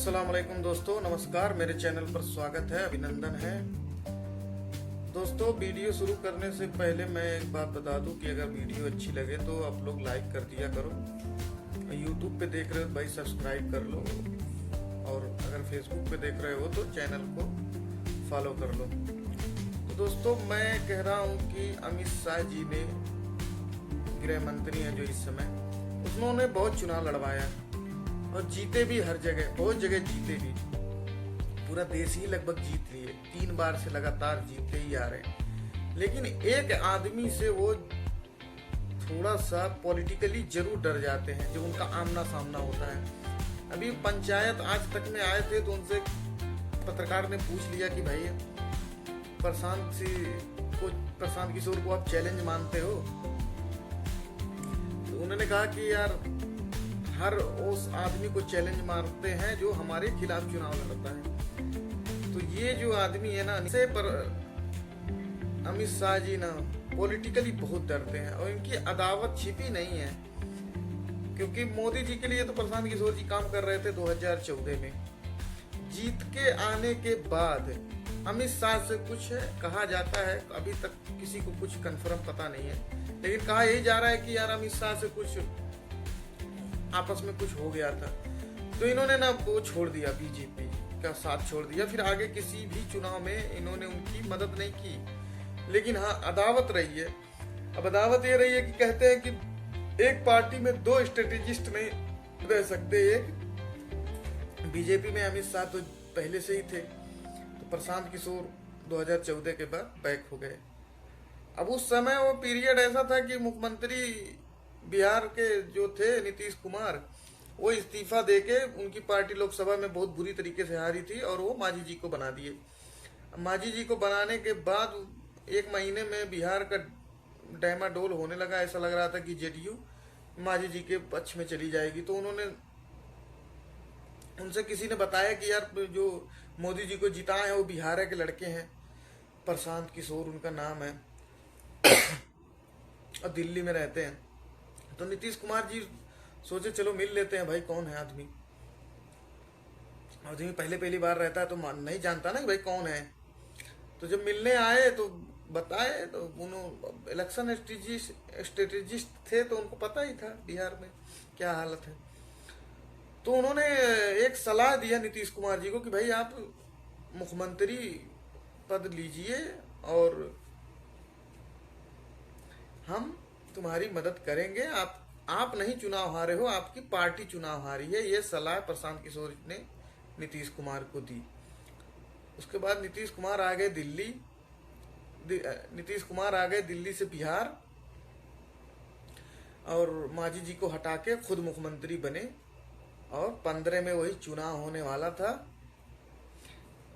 अस्सलाम वालेकुम दोस्तों, नमस्कार। मेरे चैनल पर स्वागत है, अभिनंदन है। दोस्तों, वीडियो शुरू करने से पहले मैं एक बात बता दूं कि अगर वीडियो अच्छी लगे तो आप लोग लाइक कर दिया करो। यूट्यूब पे देख रहे हो भाई सब्सक्राइब कर लो, और अगर फेसबुक पे देख रहे हो तो चैनल को फॉलो कर लो। तो दोस्तों, मैं कह रहा हूँ कि अमित शाह जी ने, गृह मंत्री हैं जो इस समय, उन्होंने बहुत चुनाव लड़वाया और जीते भी हर जगह, बहुत जगह जीते भी। पूरा देश ही लगभग जीत लिए, 3 बार से लगातार जीतते ही आ रहे हैं। लेकिन एक आदमी से वो थोड़ा सा पॉलिटिकली जरूर डर जाते हैं, जो उनका आमना सामना होता है। अभी पंचायत आज तक में आए थे तो उनसे पत्रकार ने पूछ लिया कि भाई प्रशांत किशोर को आप चैलेंज मानते हो? तो उन्होंने कहा कि यार, हर उस आदमी को चैलेंज मारते हैं जो हमारे खिलाफ चुनाव लड़ता है। तो ये जो आदमी है ना, इसे पर अमित शाह जी ना पॉलिटिकली बहुत डरते हैं, और इनकी अदावत छिपी नहीं है। क्योंकि मोदी जी के लिए तो प्रशांत किशोर जी काम कर रहे थे 2014 में। जीत के आने के बाद अमित शाह से कुछ कहा जाता है, अभी तक किसी को कुछ कंफर्म पता नहीं है, लेकिन कहा यही जा रहा है कि यार अमित शाह से कुछ आपस में कुछ हो गया था, तो इन्होंने ना वो छोड़ दिया, बीजेपी का साथ छोड़ दिया। फिर आगे किसी भी चुनाव में इन्होंने उनकी मदद नहीं की। लेकिन हाँ, अदावत रही है। अब अदावत ये रही है कि कहते हैं कि एक पार्टी में 2 स्ट्रेटेजिस्ट नहीं रह सकते। एक बीजेपी में अमित शाह तो पहले से ही थे, तो प्रशांत किशोर 2014 के बाद बैक हो गए। अब उस समय वो पीरियड ऐसा था कि मुख्यमंत्री बिहार के जो थे नीतीश कुमार, वो इस्तीफा देके, उनकी पार्टी लोकसभा में बहुत बुरी तरीके से हारी थी और वो मांझी जी को बना दिए। मांझी जी को बनाने के बाद 1 महीने में बिहार का डामाडोल होने लगा। ऐसा लग रहा था कि जेडीयू मांझी जी के पक्ष में चली जाएगी। तो उनसे किसी ने बताया कि यार, जो मोदी जी को जिताए हैं वो बिहार के लड़के हैं, प्रशांत किशोर उनका नाम है, और दिल्ली में रहते हैं। तो नीतीश कुमार जी सोचे चलो मिल लेते हैं भाई, कौन है आदमी पहली बार रहता है तो नहीं जानता ना कि भाई कौन है। तो जब मिलने आए तो बताए, तो उन्होंने इलेक्शन स्ट्रेटेजिस्ट थे, तो उनको पता ही था बिहार में क्या हालत है। तो उन्होंने एक सलाह दिया नीतीश कुमार जी को कि भाई आप मुख्यमंत्री पद लीजिए और हम तुम्हारी मदद करेंगे। आप नहीं चुनाव हारे हो, आपकी पार्टी चुनाव हारी है। ये सलाह प्रशांत किशोर ने नीतीश कुमार को दी। उसके बाद नीतीश कुमार आ गए दिल्ली से बिहार, और मांझी जी को हटा के खुद मुख्यमंत्री बने, और 15 में वही चुनाव होने वाला था।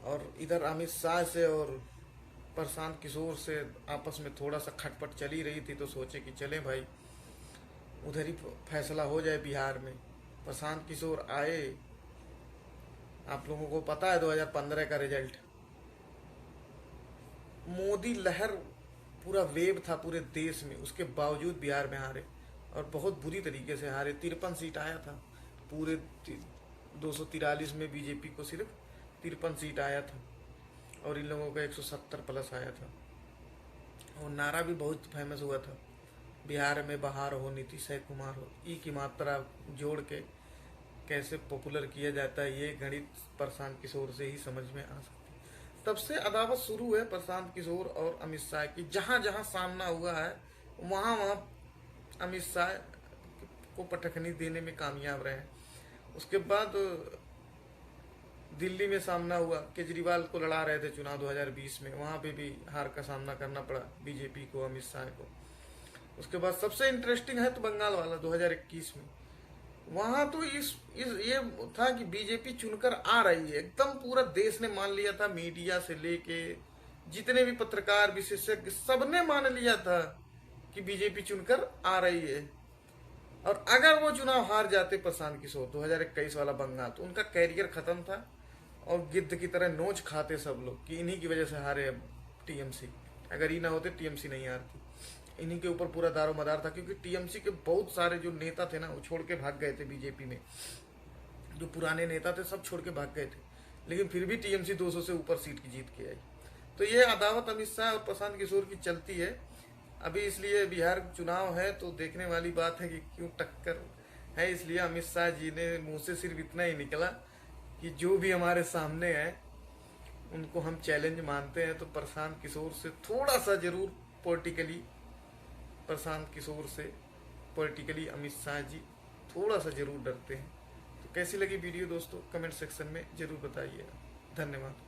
और इधर अमित शाह से और प्रशांत किशोर से आपस में थोड़ा सा खटपट चली रही थी, तो सोचे कि चले भाई उधर ही फैसला हो जाए बिहार में। प्रशांत किशोर आए, आप लोगों को पता है 2015 का रिजल्ट, मोदी लहर पूरा वेव था पूरे देश में, उसके बावजूद बिहार में हारे, और बहुत बुरी तरीके से हारे। 53 सीट आया था, पूरे 243 में बीजेपी को सिर्फ 53 सीट आया था, और इन लोगों का 170 प्लस आया था। और नारा भी बहुत फेमस हुआ था, बिहार में बहार हो, नीतीश कुमार हो। ई की मात्रा जोड़ के कैसे पॉपुलर किया जाता है, ये गणित प्रशांत किशोर से ही समझ में आ सकती है। तब से अदावत शुरू है प्रशांत किशोर और अमित शाह की। जहाँ जहाँ सामना हुआ है वहाँ वहाँ अमित शाह को पटखनी देने में कामयाब रहे। उसके बाद दिल्ली में सामना हुआ, केजरीवाल को लड़ा रहे थे चुनाव 2020 में, वहाँ पे भी हार का सामना करना पड़ा बीजेपी को, अमित शाह को। उसके बाद सबसे इंटरेस्टिंग है तो बंगाल वाला 2021 में, वहाँ तो ये था कि बीजेपी चुनकर आ रही है। एकदम पूरा देश ने मान लिया था, मीडिया से लेके जितने भी पत्रकार विशेषज्ञ सबने मान लिया था कि बीजेपी चुनकर आ रही है। और अगर वो चुनाव हार जाते प्रशांत किशोर 2021 वाला बंगाल, तो उनका कैरियर खत्म था, और गिद्ध की तरह नोच खाते सब लोग कि इन्हीं की वजह से हारे अब टीएमसी। अगर ये ना होते टीएमसी नहीं हारती। इन्हीं के ऊपर पूरा दारोमदार था, क्योंकि टीएमसी के बहुत सारे जो नेता थे ना, वो छोड़ के भाग गए थे बीजेपी में। जो पुराने नेता थे सब छोड़ के भाग गए थे, लेकिन फिर भी टीएमसी 200 से ऊपर सीट की जीत के आई। तो ये अदावत अमित शाह और प्रशांत किशोर की चलती है अभी, इसलिए बिहार चुनाव है तो देखने वाली बात है कि क्यों टक्कर है। इसलिए अमित शाह जी ने मुंह से सिर्फ इतना ही निकला कि जो भी हमारे सामने है उनको हम चैलेंज मानते हैं। तो प्रशांत किशोर से थोड़ा सा जरूर पॉलिटिकली, प्रशांत किशोर से पॉलिटिकली अमित शाह जी थोड़ा सा जरूर डरते हैं। तो कैसी लगी वीडियो दोस्तों, कमेंट सेक्शन में जरूर बताइएगा। धन्यवाद।